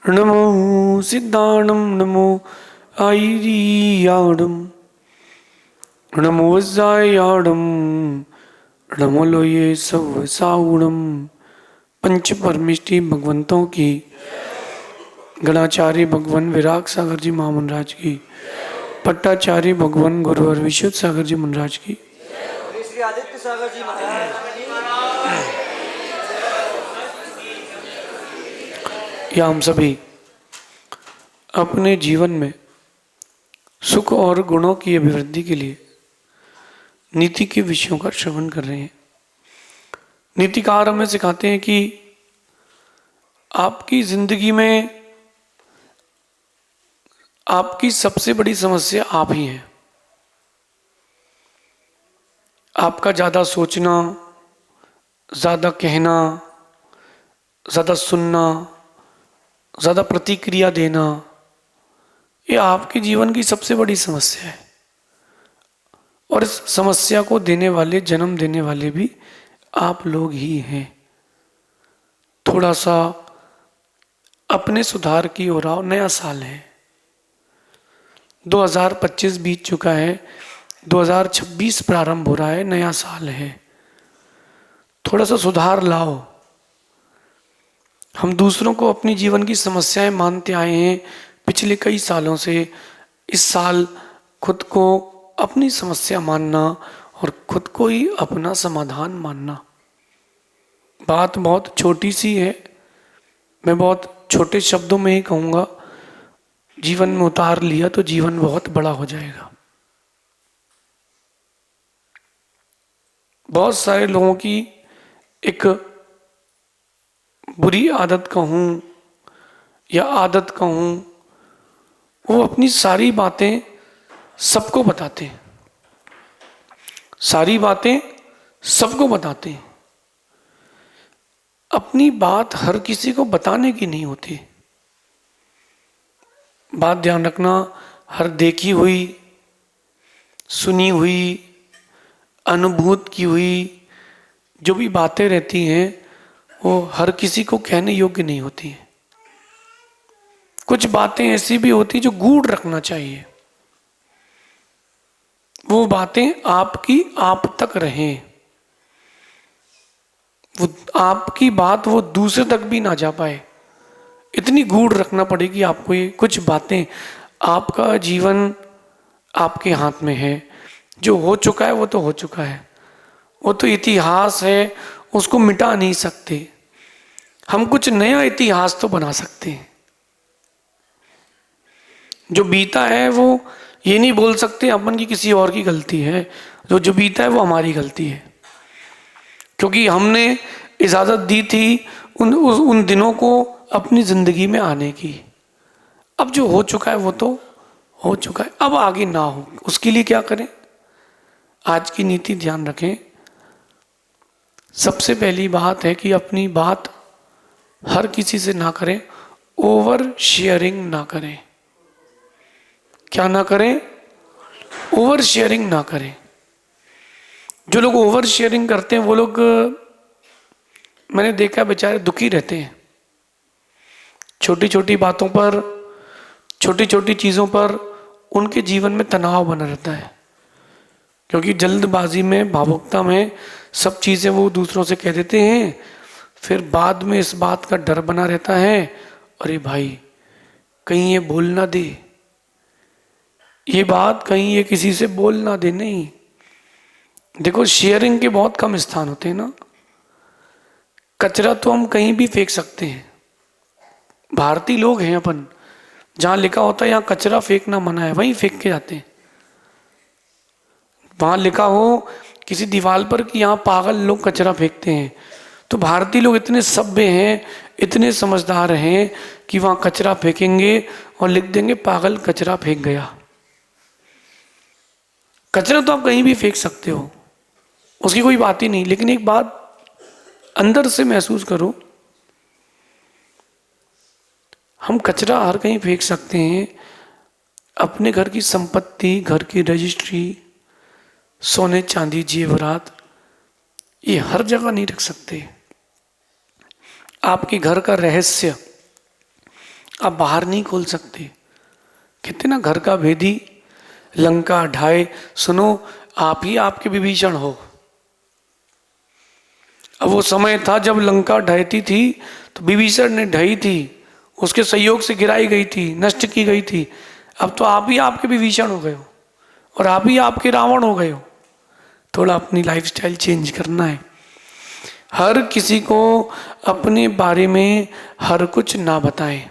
नमो सिद्धाणं नमो आयर्याणं नमो वज्रायाणं नमो लोये सवसावणं। पंच परमिष्टि भगवंतों की, गणाचार्य भगवान विराग सागर जी महामंडराज की, पट्टाचार्य भगवान गुरुवर विशुद्ध सागर जी महाराज की, श्री आदित्य सागर जी महाराज। या हम सभी अपने जीवन में सुख और गुणों की अभिवृद्धि के लिए नीति के विषयों का श्रवण कर रहे हैं। नीतिकार हमें सिखाते हैं कि आपकी जिंदगी में आपकी सबसे बड़ी समस्या आप ही हैं। आपका ज़्यादा सोचना, ज़्यादा कहना, ज़्यादा सुनना, ज़्यादा प्रतिक्रिया देना, ये आपके जीवन की सबसे बड़ी समस्या है। और इस समस्या को देने वाले, जन्म देने वाले भी आप लोग ही हैं। थोड़ा सा अपने सुधार की ओर आओ। नया साल है, 2025 बीत चुका है, 2026 प्रारंभ हो रहा है, नया साल है। थोड़ा सा सुधार लाओ। हम दूसरों को अपनी जीवन की समस्याएं मानते आए हैं पिछले कई सालों से। इस साल खुद को अपनी समस्या मानना और खुद को ही अपना समाधान मानना। बात बहुत छोटी सी है, मैं बहुत छोटे शब्दों में ही कहूँगा। जीवन में उतार लिया तो जीवन बहुत बड़ा हो जाएगा। बहुत सारे लोगों की एक बुरी आदत कहूँ या आदत कहूँ, वो अपनी सारी बातें सबको बताते हैं। सारी बातें सबको बताते हैं। अपनी बात हर किसी को बताने की नहीं होती। बात ध्यान रखना, हर देखी हुई, सुनी हुई, अनुभूत की हुई जो भी बातें रहती हैं वो हर किसी को कहने योग्य नहीं होती हैं। कुछ बातें ऐसी भी होती जो गूढ़ रखना चाहिए। वो बातें आपकी आप तक रहें। वो आपकी बात वो दूसरे तक भी ना जा पाए, इतनी गूढ़ रखना पड़ेगी आपको। ये कुछ बातें, आपका जीवन आपके हाथ में है। जो हो चुका है वो तो हो चुका है, वो तो इतिहास है, उसको मिटा नहीं सकते। हम कुछ नया इतिहास तो बना सकते हैं। जो बीता है वो ये नहीं बोल सकते अपन की किसी और की गलती है। जो बीता है वो हमारी गलती है, क्योंकि हमने इजाज़त दी थी उन दिनों को अपनी ज़िंदगी में आने की। अब जो हो चुका है वो तो हो चुका है, अब आगे ना हो उसके लिए क्या करें। आज की नीति ध्यान रखें। सबसे पहली बात है कि अपनी बात हर किसी से ना करें, ओवर शेयरिंग ना करें। क्या ना करें? ओवर शेयरिंग ना करें। जो लोग ओवर शेयरिंग करते हैं वो लोग, मैंने देखा बेचारे दुखी रहते हैं। छोटी छोटी बातों पर, छोटी छोटी चीज़ों पर उनके जीवन में तनाव बना रहता है, क्योंकि जल्दबाजी में, भावुकता में सब चीज़ें वो दूसरों से कह देते हैं। फिर बाद में इस बात का डर बना रहता है, अरे भाई कहीं ये बोल ना दे, ये बात कहीं ये किसी से बोल ना दे। नहीं, देखो शेयरिंग के बहुत कम स्थान होते हैं ना। कचरा तो हम कहीं भी फेंक सकते हैं। भारतीय लोग हैं अपन, जहाँ लिखा होता है यहाँ कचरा फेंकना मना है, वहीं फेंक के जाते हैं। वहाँ लिखा हो किसी दीवार पर कि यहाँ पागल लोग कचरा फेंकते हैं, तो भारतीय लोग इतने सभ्य हैं, इतने समझदार हैं कि वहाँ कचरा फेंकेंगे और लिख देंगे पागल कचरा फेंक गया। कचरा तो आप कहीं भी फेंक सकते हो, उसकी कोई बात ही नहीं। लेकिन एक बात अंदर से महसूस करो, हम कचरा हर कहीं फेंक सकते हैं, अपने घर की संपत्ति, घर की रजिस्ट्री, सोने चांदी जेवरात, ये हर जगह नहीं रख सकते। आपके घर का रहस्य, आप बाहर नहीं खोल सकते। कहते ना घर का भेदी लंका ढाए, सुनो आप ही आपके विभीषण हो। अब वो समय था जब लंका ढहती थी तो विभीषण ने ढही थी, उसके सहयोग से गिराई गई थी, नष्ट की गई थी। अब तो आप ही आपके विभीषण हो गए हो और आप ही आपके रावण हो गए हो। थोड़ा अपनी लाइफस्टाइल चेंज करना है। हर किसी को अपने बारे में हर कुछ ना बताएं।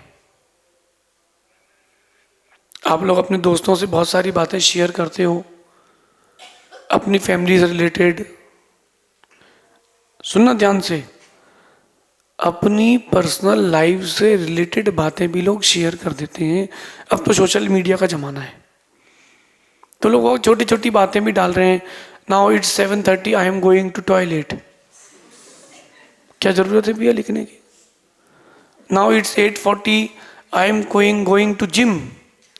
आप लोग अपने दोस्तों से बहुत सारी बातें शेयर करते हो, अपनी फैमिली से रिलेटेड। सुनना ध्यान से, अपनी पर्सनल लाइफ से रिलेटेड बातें भी लोग शेयर कर देते हैं। अब तो सोशल मीडिया का जमाना है, तो लोग छोटी छोटी बातें भी डाल रहे हैं। Now it's 7:30, I am going to toilet. क्या जरूरत है भैया लिखने की? Now it's 8:40, I am going to gym.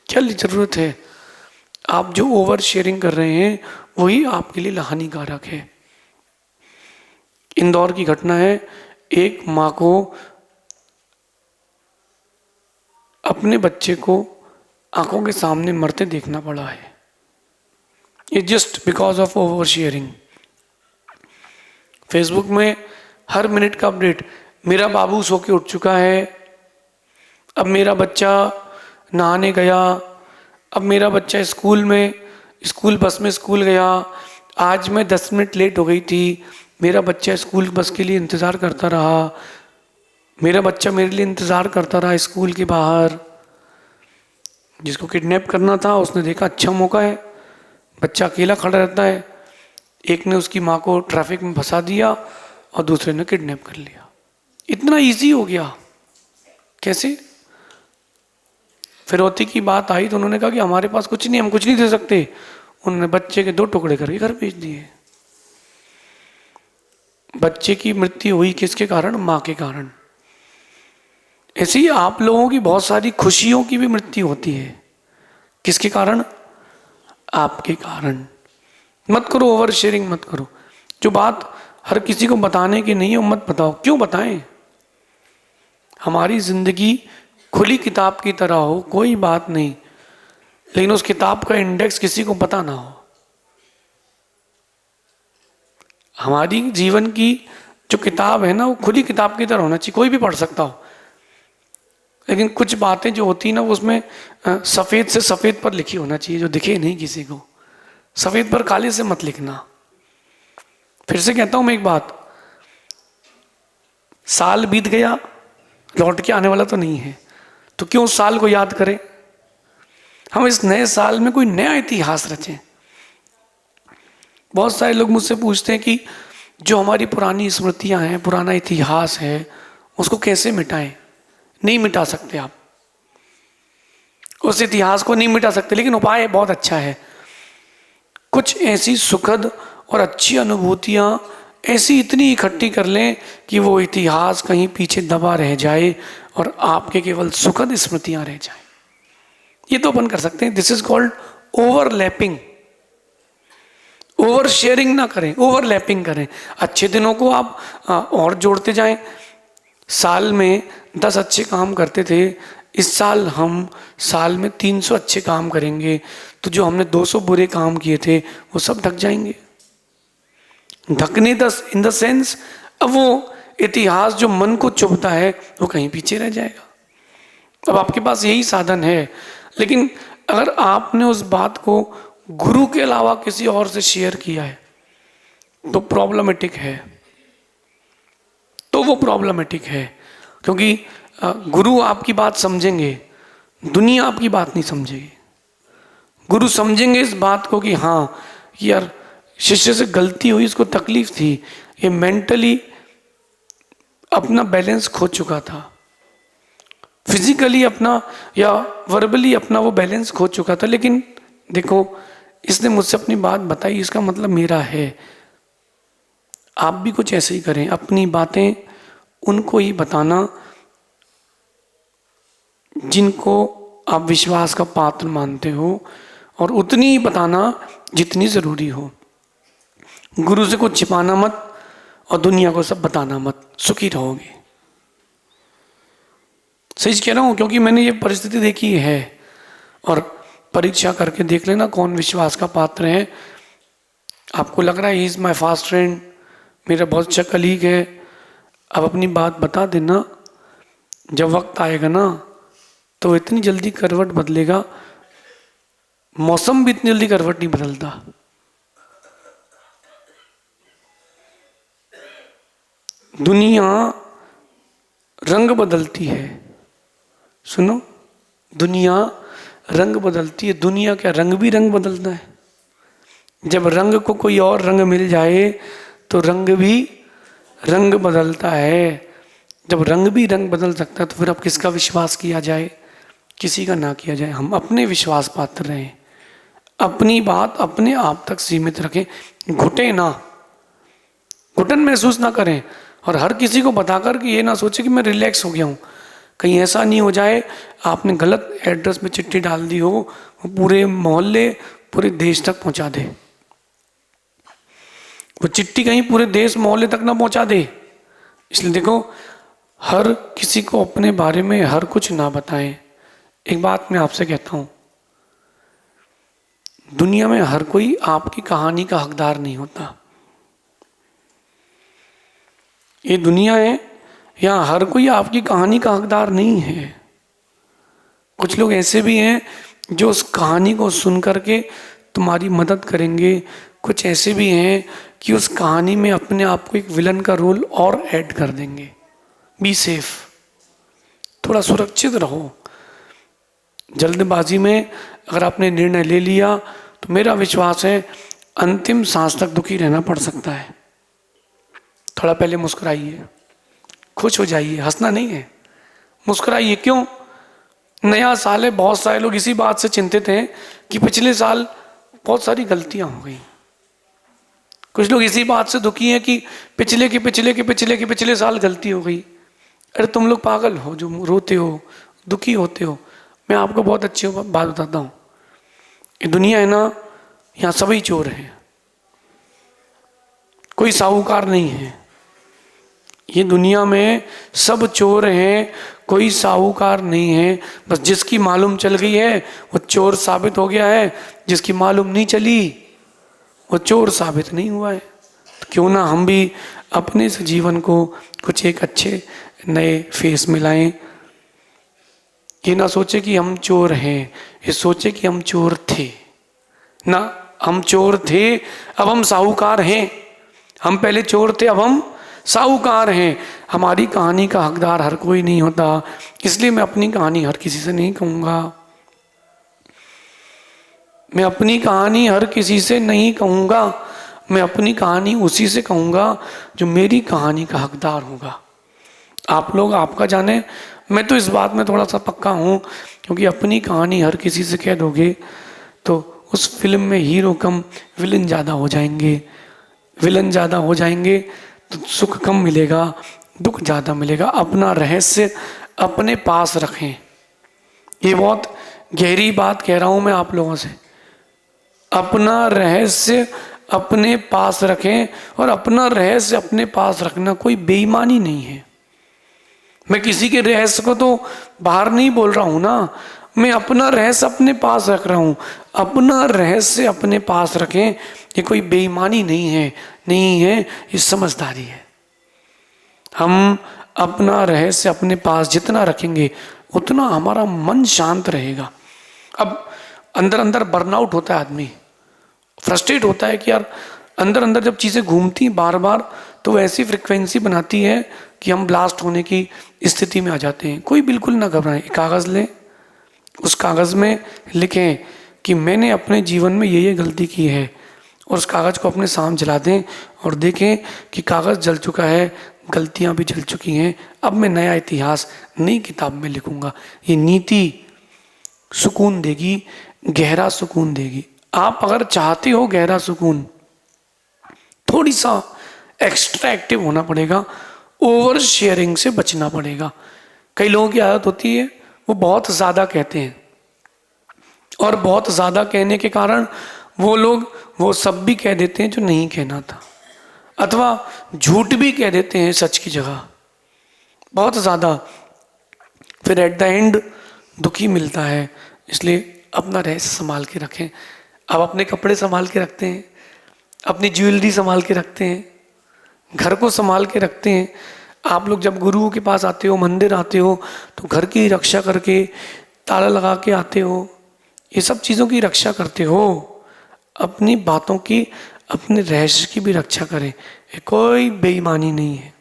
क्या जरूरत है? आप जो ओवर शेयरिंग कर रहे हैं वही आपके लिए हानिकारक है। इंदौर की घटना है, एक माँ को अपने बच्चे को आंखों के सामने मरते देखना पड़ा है, ये just because of over sharing. Facebook में हर मिनट का अपडेट, मेरा बाबू सो के उठ चुका है, अब मेरा बच्चा नहाने गया, अब मेरा बच्चा स्कूल बस में स्कूल गया, आज मैं 10 मिनट लेट हो गई थी, मेरा बच्चा स्कूल बस के लिए इंतज़ार करता रहा, मेरा बच्चा मेरे लिए इंतज़ार करता रहा स्कूल के बाहर। जिसको किडनैप करना था उसने देखा अच्छा मौका है, बच्चा अकेला खड़ा रहता है, एक ने उसकी माँ को ट्रैफिक में फंसा दिया और दूसरे ने किडनैप कर लिया। इतना इजी हो गया कैसे? फिरौती की बात आई तो उन्होंने कहा कि हमारे पास कुछ नहीं, हम कुछ नहीं दे सकते। उन्होंने बच्चे के 2 टुकड़े करके घर भेज दिए। बच्चे की मृत्यु हुई किसके कारण? माँ के कारण। ऐसे ही आप लोगों की बहुत सारी खुशियों की भी मृत्यु होती है। किसके कारण? आपके कारण। मत करो ओवर शेयरिंग, मत करो। जो बात हर किसी को बताने की नहीं है वो मत बताओ। क्यों बताएं? हमारी जिंदगी खुली किताब की तरह हो, कोई बात नहीं, लेकिन उस किताब का इंडेक्स किसी को पता ना हो। हमारी जीवन की जो किताब है ना वो खुली किताब की तरह होना चाहिए, कोई भी पढ़ सकता हो। लेकिन कुछ बातें जो होती है ना वो उसमें सफ़ेद से सफ़ेद पर लिखी होना चाहिए, जो दिखे नहीं किसी को। सफ़ेद पर काले से मत लिखना। फिर से कहता हूं मैं एक बात, साल बीत गया, लौट के आने वाला तो नहीं है, तो क्यों उस साल को याद करें? हम इस नए साल में कोई नया इतिहास रचें। बहुत सारे लोग मुझसे पूछते हैं कि जो हमारी पुरानी स्मृतियां हैं, पुराना इतिहास है, उसको कैसे मिटाएं? नहीं मिटा सकते आप उस इतिहास को, नहीं मिटा सकते। लेकिन उपाय बहुत अच्छा है। कुछ ऐसी सुखद और अच्छी अनुभूतियां ऐसी इतनी इकट्ठी कर लें कि वो इतिहास कहीं पीछे दबा रह जाए और आपके केवल सुखद स्मृतियां रह जाए। ये तो अपन कर सकते हैं। This is called overlapping. Over sharing ना करें, ओवरलैपिंग करें। अच्छे दिनों को आप और जोड़ते जाएं। साल में 10 अच्छे काम करते थे, इस साल हम साल में 300 अच्छे काम करेंगे, तो जो हमने 200 बुरे काम किए थे वो सब ढक जाएंगे। ढकने इन द सेंस, अब वो इतिहास जो मन को चुभता है वो कहीं पीछे रह जाएगा। अब आपके पास यही साधन है, लेकिन अगर आपने उस बात को गुरु के अलावा किसी और से शेयर किया है तो प्रॉब्लमेटिक है, तो वो प्रॉब्लमेटिक है। क्योंकि गुरु आपकी बात समझेंगे, दुनिया आपकी बात नहीं समझेगी। गुरु समझेंगे इस बात को कि हाँ यार शिष्य से गलती हुई, इसको तकलीफ थी, ये मेंटली अपना बैलेंस खो चुका था, फिजिकली अपना या वर्बली अपना वो बैलेंस खो चुका था, लेकिन देखो इसने मुझसे अपनी बात बताई, इसका मतलब मेरा है। आप भी कुछ ऐसे ही करें, अपनी बातें उनको ही बताना जिनको आप विश्वास का पात्र मानते हो, और उतनी ही बताना जितनी जरूरी हो। गुरु से कुछ छिपाना मत और दुनिया को सब बताना मत, सुखी रहोगे। सही कह रहा हूँ, क्योंकि मैंने ये परिस्थिति देखी है। और परीक्षा करके देख लेना कौन विश्वास का पात्र है। आपको लग रहा है he is my fast friend, मेरा बहुत अच्छा कलीग है, अब अपनी बात बता देना। जब वक्त आएगा ना तो इतनी जल्दी करवट बदलेगा, मौसम भी इतनी जल्दी करवट नहीं बदलता। दुनिया रंग बदलती है, सुनो, दुनिया रंग बदलती है। दुनिया क्या, रंग भी रंग बदलता है। जब रंग को कोई और रंग मिल जाए तो रंग भी रंग बदलता है। जब रंग भी रंग बदल सकता है तो फिर अब किसका विश्वास किया जाए, किसी का ना किया जाए। हम अपने विश्वास पात्र रहें, अपनी बात अपने आप तक सीमित रखें, घुटे ना, घुटन महसूस ना करें। और हर किसी को बताकर कि ये ना सोचे कि मैं रिलैक्स हो गया हूँ। कहीं ऐसा नहीं हो जाए आपने गलत एड्रेस में चिट्ठी डाल दी हो, वो पूरे मोहल्ले पूरे देश तक पहुंचा दे, वो चिट्ठी कहीं पूरे देश मोहल्ले तक ना पहुंचा दे। इसलिए देखो, हर किसी को अपने बारे में हर कुछ ना बताएं। एक बात मैं आपसे कहता हूं, दुनिया में हर कोई आपकी कहानी का हकदार नहीं होता। ये दुनिया है, यहाँ हर कोई आपकी कहानी का हकदार नहीं है। कुछ लोग ऐसे भी हैं जो उस कहानी को सुन करके तुम्हारी मदद करेंगे, कुछ ऐसे भी हैं कि उस कहानी में अपने आप को एक विलन का रोल और ऐड कर देंगे। बी सेफ, थोड़ा सुरक्षित रहो। जल्दबाजी में अगर आपने निर्णय ले लिया तो मेरा विश्वास है अंतिम सांस तक दुखी रहना पड़ सकता है। थोड़ा पहले मुस्कुराइए, खुश हो जाइए, हंसना नहीं है, मुस्कुराइए। क्यों? नया साल है, बहुत सारे लोग इसी बात से चिंतित हैं कि पिछले साल बहुत सारी गलतियां हो गई। कुछ लोग इसी बात से दुखी हैं कि पिछले साल गलती हो गई। अरे तुम लोग पागल हो जो रोते हो, दुखी होते हो। मैं आपको बहुत अच्छी बात बताता हूँ, ये दुनिया है ना, यहाँ सभी चोर हैं, कोई साहूकार नहीं है। ये दुनिया में सब चोर हैं, कोई साहूकार नहीं है। बस जिसकी मालूम चल गई है वो चोर साबित हो गया है, जिसकी मालूम नहीं चली वो चोर साबित नहीं हुआ है। तो क्यों ना हम भी अपने इस जीवन को कुछ एक अच्छे नए फेस में लाएं। ये ना सोचे कि हम चोर हैं, ये सोचे कि हम चोर थे ना, हम चोर थे अब हम साहूकार हैं। हम पहले चोर थे, अब हम साहूकार हैं। हमारी कहानी का हकदार हर कोई नहीं होता, इसलिए मैं अपनी कहानी हर किसी से नहीं कहूँगा। मैं अपनी कहानी हर किसी से नहीं कहूँगा, मैं अपनी कहानी उसी से कहूँगा जो मेरी कहानी का हकदार होगा। आप लोग आपका जाने, मैं तो इस बात में थोड़ा सा पक्का हूँ, क्योंकि अपनी कहानी हर किसी से कह दोगे तो उस फिल्म में हीरो कम विलन ज़्यादा हो जाएंगे। विलन ज़्यादा हो जाएंगे तो सुख कम मिलेगा, दुख ज़्यादा मिलेगा। अपना रहस्य अपने पास रखें। ये बहुत गहरी बात कह रहा हूँ मैं आप लोगों से। अपना रहस्य अपने पास रखें, और अपना रहस्य अपने पास रखना कोई बेईमानी नहीं है। मैं किसी के रहस्य को तो बाहर नहीं बोल रहा हूँ ना, मैं अपना रहस्य अपने पास रख रहा हूँ। अपना रहस्य अपने पास रखें, ये कोई बेईमानी नहीं है, नहीं है, ये समझदारी है। हम अपना रहस्य अपने पास जितना रखेंगे उतना हमारा मन शांत रहेगा। अब अंदर अंदर बर्नआउट होता है, आदमी फ्रस्ट्रेट होता है कि यार अंदर अंदर जब चीज़ें घूमती बार बार तो ऐसी फ्रिक्वेंसी बनाती है कि हम ब्लास्ट होने की स्थिति में आ जाते हैं। कोई बिल्कुल ना घबराएं, कागज़ लें, उस कागज़ में लिखें कि मैंने अपने जीवन में ये गलती की है, और उस कागज़ को अपने सामने जला दें और देखें कि कागज़ जल चुका है, गलतियां भी जल चुकी हैं। अब मैं नया इतिहास नई किताब में लिखूंगा। ये नीति सुकून देगी, गहरा सुकून देगी। आप अगर चाहते हो गहरा सुकून, थोड़ी सा एक्स्ट्रा एक्टिव होना पड़ेगा, ओवर शेयरिंग से बचना पड़ेगा। कई लोगों की आदत होती है वो बहुत ज़्यादा कहते हैं, और बहुत ज़्यादा कहने के कारण वो लोग वो सब भी कह देते हैं जो नहीं कहना था, अथवा झूठ भी कह देते हैं सच की जगह। बहुत ज़्यादा फिर एट द एंड दुखी मिलता है। इसलिए अपना रहस्य संभाल के रखें। आप अपने कपड़े संभाल के रखते हैं, अपनी ज्वेलरी संभाल के रखते हैं, घर को संभाल के रखते हैं। आप लोग जब गुरुओं के पास आते हो, मंदिर आते हो, तो घर की रक्षा करके ताला लगा के आते हो, ये सब चीज़ों की रक्षा करते हो। अपनी बातों की, अपने रहस्य की भी रक्षा करें। ये कोई बेईमानी नहीं है,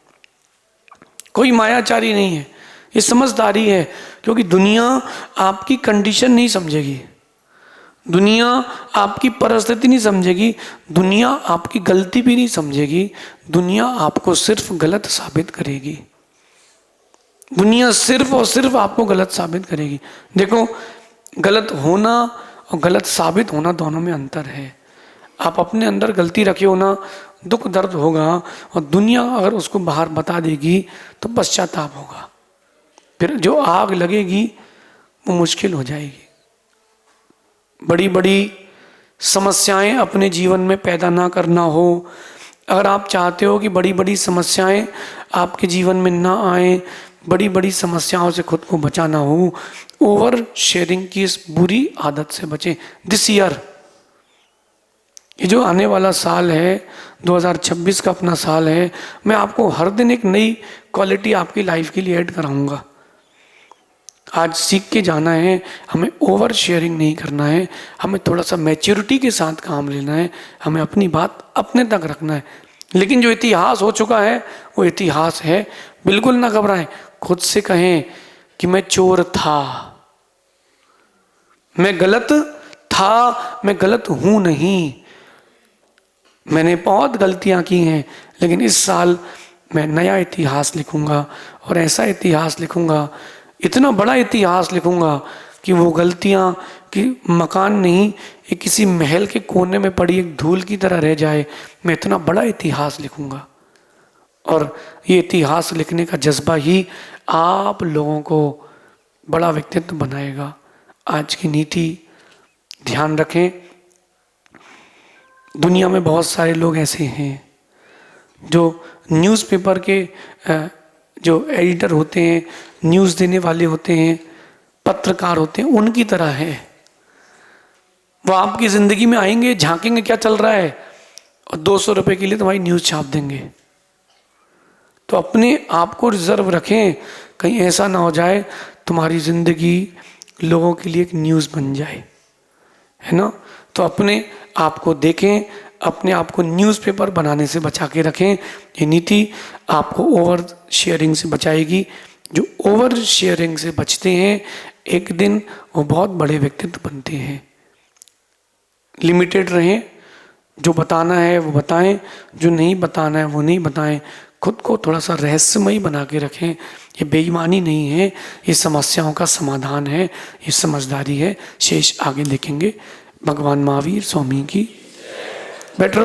कोई मायाचारी नहीं है, ये समझदारी है। क्योंकि दुनिया आपकी कंडीशन नहीं समझेगी, दुनिया आपकी परिस्थिति नहीं समझेगी, दुनिया आपकी गलती भी नहीं समझेगी। दुनिया आपको सिर्फ गलत साबित करेगी, दुनिया सिर्फ और सिर्फ आपको गलत साबित करेगी। देखो, गलत होना और गलत साबित होना दोनों में अंतर है। आप अपने अंदर गलती रखे हो ना, दुख दर्द होगा, और दुनिया अगर उसको बाहर बता देगी तो पश्चाताप होगा। फिर जो आग लगेगी वो मुश्किल हो जाएगी। बड़ी बड़ी समस्याएं अपने जीवन में पैदा ना करना हो। अगर आप चाहते हो कि बड़ी बड़ी समस्याएं आपके जीवन में ना आए, बड़ी बड़ी समस्याओं से खुद को बचाना हो, ओवर शेयरिंग की इस बुरी आदत से बचें। दिस ईयर, ये जो आने वाला साल है 2026 का अपना साल है, मैं आपको हर दिन एक नई क्वालिटी आपकी लाइफ के लिए ऐड कराऊंगा। आज सीख के जाना है, हमें ओवर शेयरिंग नहीं करना है, हमें थोड़ा सा मैच्योरिटी के साथ काम लेना है, हमें अपनी बात अपने तक रखना है। लेकिन जो इतिहास हो चुका है वो इतिहास है, बिल्कुल ना घबराएं। खुद से कहें कि मैं चोर था, मैं गलत था, मैं गलत हूं नहीं, मैंने बहुत गलतियां की हैं, लेकिन इस साल मैं नया इतिहास लिखूंगा। और ऐसा इतिहास लिखूंगा, इतना बड़ा इतिहास लिखूंगा कि वो गलतियां कि मकान नहीं, ये किसी महल के कोने में पड़ी एक धूल की तरह रह जाए। मैं इतना बड़ा इतिहास लिखूंगा, और ये इतिहास लिखने का जज्बा ही आप लोगों को बड़ा व्यक्तित्व बनाएगा। आज की नीति ध्यान रखें। दुनिया में बहुत सारे लोग ऐसे हैं जो न्यूज़पेपर के जो एडिटर होते हैं, न्यूज़ देने वाले होते हैं, पत्रकार होते हैं, उनकी तरह है। वो आपकी ज़िंदगी में आएंगे, झांकेंगे क्या चल रहा है, और 200 रुपये के लिए तुम्हारी न्यूज़ छाप देंगे। तो अपने आप को रिजर्व रखें, कहीं ऐसा ना हो जाए तुम्हारी ज़िंदगी लोगों के लिए एक न्यूज़ बन जाए, है ना। तो अपने आप को देखें, अपने आप को न्यूज़पेपर बनाने से बचा के रखें। ये नीति आपको ओवर शेयरिंग से बचाएगी। जो ओवर शेयरिंग से बचते हैं, एक दिन वो बहुत बड़े व्यक्तित्व बनते हैं। लिमिटेड रहें, जो बताना है वो बताएं, जो नहीं बताना है वो नहीं बताएं। खुद को थोड़ा सा रहस्यमयी बना के रखें। ये बेईमानी नहीं है, ये समस्याओं का समाधान है, ये समझदारी है। शेष आगे देखेंगे। भगवान महावीर स्वामी की बेटर